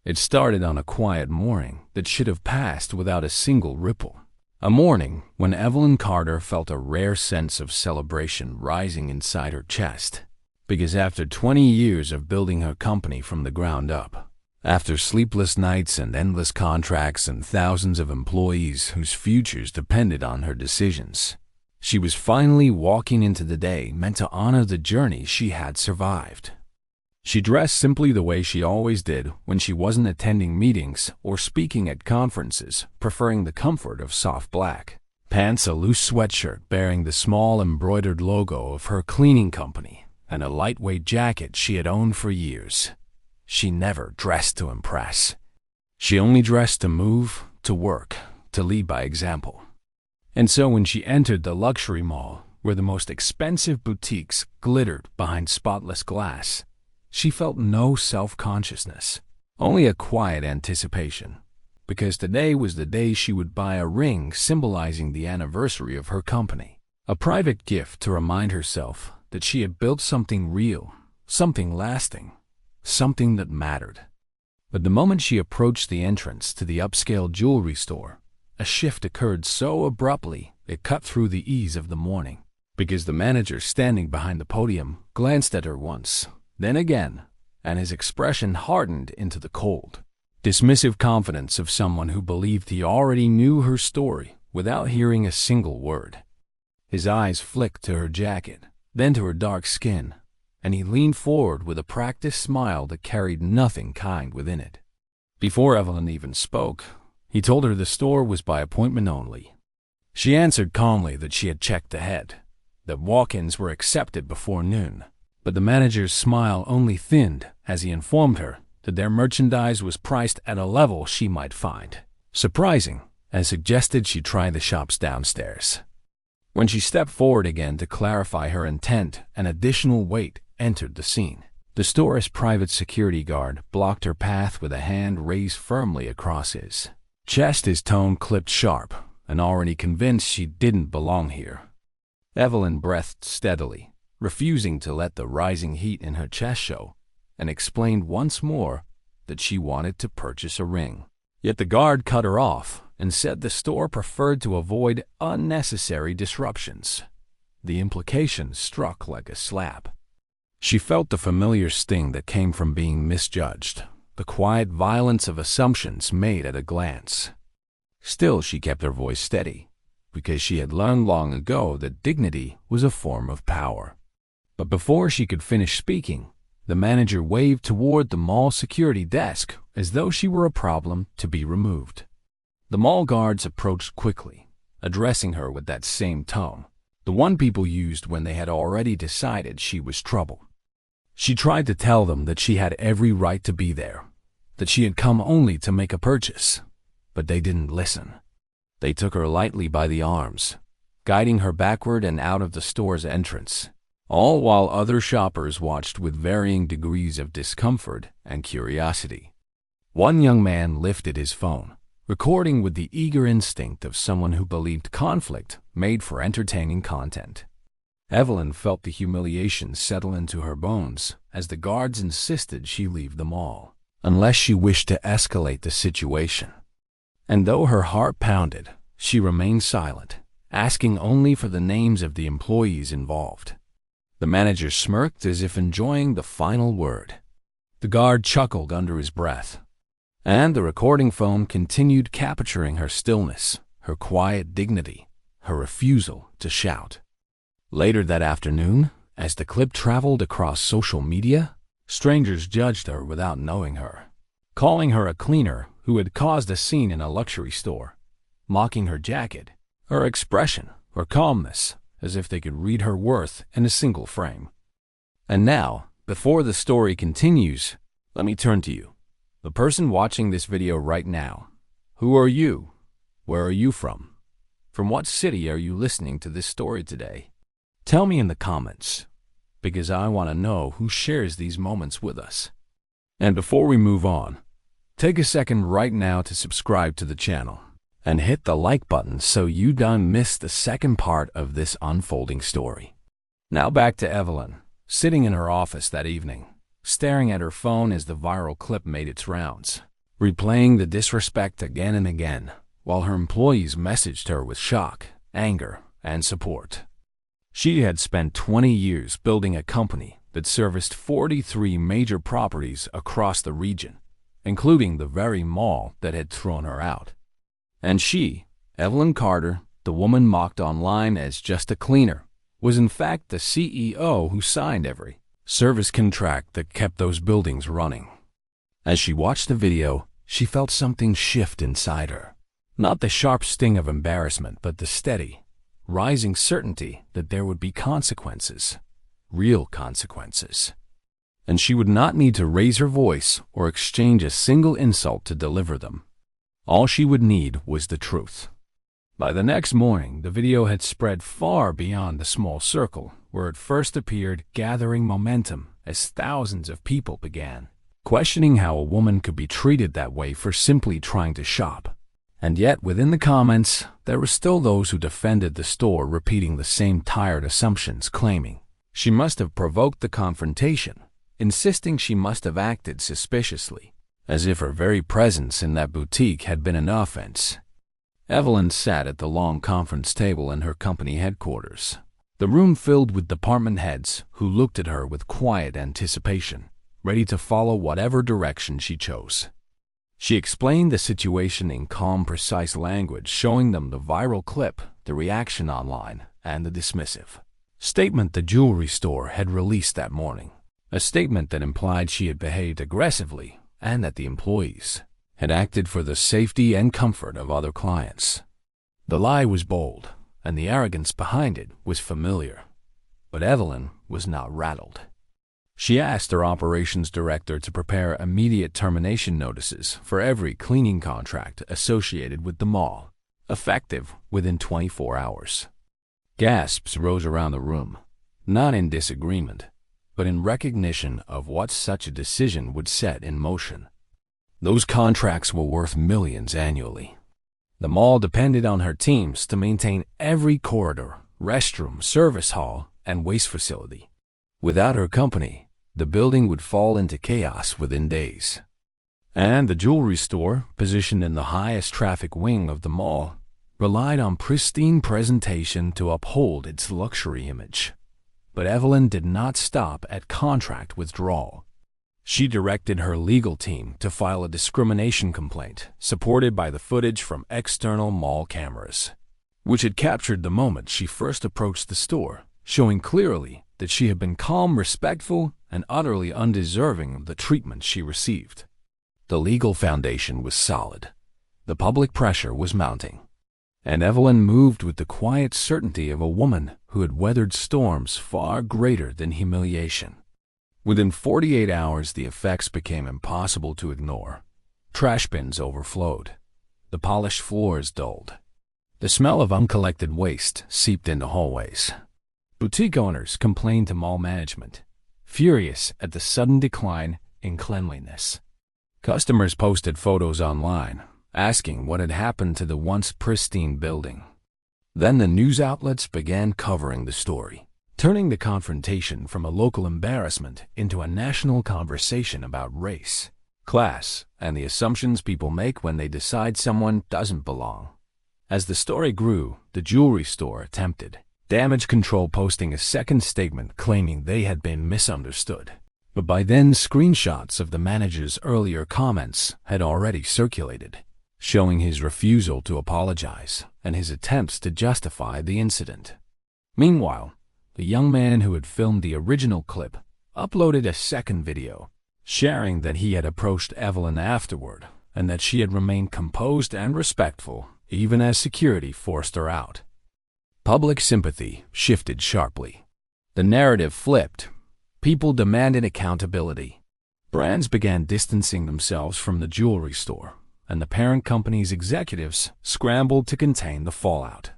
It started on a quiet morning that should have passed without a single ripple. A morning when Evelyn Carter felt a rare sense of celebration rising inside her chest. Because after 20 years of building her company from the ground up, after sleepless nights and endless contracts and thousands of employees whose futures depended on her decisions, she was finally walking into the day meant to honor the journey she had survived. She dressed simply the way she always did when she wasn't attending meetings or speaking at conferences, preferring the comfort of soft black pants, a loose sweatshirt bearing the small embroidered logo of her cleaning company, and a lightweight jacket she had owned for years. She never dressed to impress. She only dressed to move, to work, to lead by example. And so when she entered the luxury mall, where the most expensive boutiques glittered behind spotless glass, she felt no self-consciousness, only a quiet anticipation, because today was the day she would buy a ring symbolizing the anniversary of her company, a private gift to remind herself that she had built something real, something lasting, something that mattered. But the moment she approached the entrance to the upscale jewelry store, a shift occurred so abruptly it cut through the ease of the morning, because the manager standing behind the podium glanced at her once, then again, and his expression hardened into the cold, dismissive confidence of someone who believed he already knew her story without hearing a single word. His eyes flicked to her jacket, then to her dark skin, and he leaned forward with a practiced smile that carried nothing kind within it. Before Evelyn even spoke, he told her the store was by appointment only. She answered calmly that she had checked ahead, that walk-ins were accepted before noon. But the manager's smile only thinned as he informed her that their merchandise was priced at a level she might find surprising, and suggested she try the shops downstairs. When she stepped forward again to clarify her intent, an additional weight entered the scene. The store's private security guard blocked her path with a hand raised firmly across his chest, his tone clipped sharp, and already convinced she didn't belong here. Evelyn breathed steadily, refusing to let the rising heat in her chest show, and explained once more that she wanted to purchase a ring. Yet the guard cut her off and said the store preferred to avoid unnecessary disruptions. The implication struck like a slap. She felt the familiar sting that came from being misjudged, the quiet violence of assumptions made at a glance. Still, she kept her voice steady, because she had learned long ago that dignity was a form of power. But before she could finish speaking, the manager waved toward the mall security desk as though she were a problem to be removed. The mall guards approached quickly, addressing her with that same tone, the one people used when they had already decided she was trouble. She tried to tell them that she had every right to be there, that she had come only to make a purchase, but they didn't listen. They took her lightly by the arms, guiding her backward and out of the store's entrance, all while other shoppers watched with varying degrees of discomfort and curiosity. One young man lifted his phone, recording with the eager instinct of someone who believed conflict made for entertaining content. Evelyn felt the humiliation settle into her bones as the guards insisted she leave the mall, unless she wished to escalate the situation. And though her heart pounded, she remained silent, asking only for the names of the employees involved. The manager smirked as if enjoying the final word. The guard chuckled under his breath, and the recording phone continued capturing her stillness, her quiet dignity, her refusal to shout. Later that afternoon, as the clip traveled across social media, strangers judged her without knowing her, calling her a cleaner who had caused a scene in a luxury store, mocking her jacket, her expression, her calmness, as if they could read her worth in a single frame. And now, before the story continues, let me turn to you, the person watching this video right now. Who are you? Where are you from? From what city are you listening to this story today? Tell me in the comments, because I want to know who shares these moments with us. And before we move on, take a second right now to subscribe to the channel and hit the like button so you don't miss the second part of this unfolding story. Now back to Evelyn, sitting in her office that evening, staring at her phone as the viral clip made its rounds. replaying the disrespect again and again, while her employees messaged her with shock, anger, and support. She had spent 20 years building a company that serviced 43 major properties across the region, including the very mall that had thrown her out. And she, Evelyn Carter, the woman mocked online as just a cleaner, was in fact the CEO who signed every service contract that kept those buildings running. As she watched the video, she felt something shift inside her. Not the sharp sting of embarrassment, but the steady, rising certainty that there would be consequences, real consequences. And she would not need to raise her voice or exchange a single insult to deliver them. All she would need was the truth. By the next morning, the video had spread far beyond the small circle where it first appeared, gathering momentum as thousands of people began questioning how a woman could be treated that way for simply trying to shop. And yet, within the comments, there were still those who defended the store, repeating the same tired assumptions, claiming she must have provoked the confrontation, insisting she must have acted suspiciously, as if her very presence in that boutique had been an offense. Evelyn sat at the long conference table in her company headquarters, the room filled with department heads who looked at her with quiet anticipation, ready to follow whatever direction she chose. She explained the situation in calm, precise language, showing them the viral clip, the reaction online, and the dismissive statement the jewelry store had released that morning, a statement that implied she had behaved aggressively and that the employees had acted for the safety and comfort of other clients. The lie was bold, and the arrogance behind it was familiar. But Evelyn was not rattled. She asked her operations director to prepare immediate termination notices for every cleaning contract associated with the mall, effective within 24 hours. Gasps rose around the room, not in disagreement, but in recognition of what such a decision would set in motion. Those contracts were worth millions annually. The mall depended on her teams to maintain every corridor, restroom, service hall, and waste facility. Without her company, the building would fall into chaos within days. And the jewelry store, positioned in the highest traffic wing of the mall, relied on pristine presentation to uphold its luxury image. But Evelyn did not stop at contract withdrawal. She directed her legal team to file a discrimination complaint, supported by the footage from external mall cameras, which had captured the moment she first approached the store, showing clearly that she had been calm, respectful, and utterly undeserving of the treatment she received. The legal foundation was solid. The public pressure was mounting. And Evelyn moved with the quiet certainty of a woman who had weathered storms far greater than humiliation. Within 48 hours, the effects became impossible to ignore. Trash bins overflowed. The polished floors dulled. The smell of uncollected waste seeped into hallways. Boutique owners complained to mall management, furious at the sudden decline in cleanliness. Customers posted photos online, asking what had happened to the once pristine building. Then the news outlets began covering the story, turning the confrontation from a local embarrassment into a national conversation about race, class, and the assumptions people make when they decide someone doesn't belong. As the story grew, the jewelry store attempted damage control, posting a second statement claiming they had been misunderstood. But by then, screenshots of the manager's earlier comments had already circulated, showing his refusal to apologize and his attempts to justify the incident. Meanwhile, the young man who had filmed the original clip uploaded a second video, sharing that he had approached Evelyn afterward and that she had remained composed and respectful even as security forced her out. Public sympathy shifted sharply. The narrative flipped. People demanded accountability. Brands began distancing themselves from the jewelry store, and the parent company's executives scrambled to contain the fallout.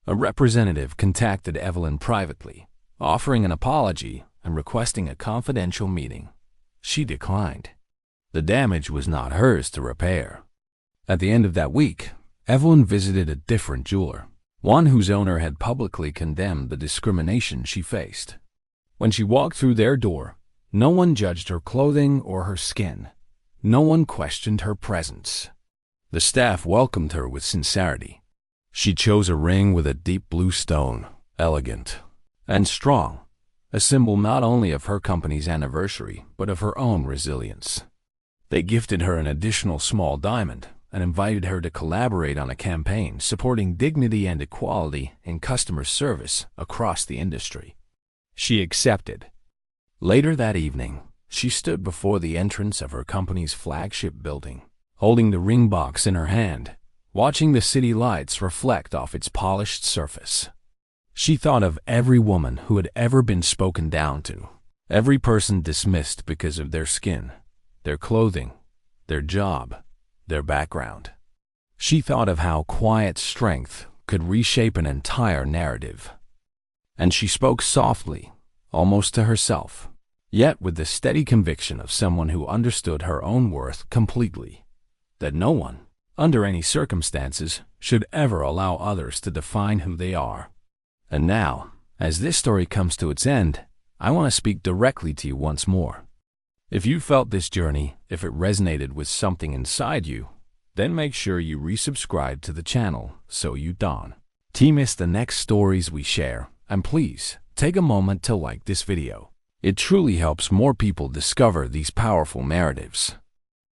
A representative contacted Evelyn privately, offering an apology and requesting a confidential meeting. She declined. The damage was not hers to repair. At the end of that week, Evelyn visited a different jeweler, one whose owner had publicly condemned the discrimination she faced. When she walked through their door, no one judged her clothing or her skin. No one questioned her presence. The staff welcomed her with sincerity. She chose a ring with a deep blue stone, elegant and strong, a symbol not only of her company's anniversary, but of her own resilience. They gifted her an additional small diamond and invited her to collaborate on a campaign supporting dignity and equality in customer service across the industry. She accepted. Later that evening, she stood before the entrance of her company's flagship building, holding the ring box in her hand, watching the city lights reflect off its polished surface. She thought of every woman who had ever been spoken down to, every person dismissed because of their skin, their clothing, their job, their background. She thought of how quiet strength could reshape an entire narrative. And she spoke softly, almost to herself, yet with the steady conviction of someone who understood her own worth completely, that no one, under any circumstances, should ever allow others to define who they are. And now, as this story comes to its end, I want to speak directly to you once more. If you felt this journey, if it resonated with something inside you, then make sure you resubscribe to the channel so you don't miss the next stories we share, and please take a moment to like this video. It truly helps more people discover these powerful narratives.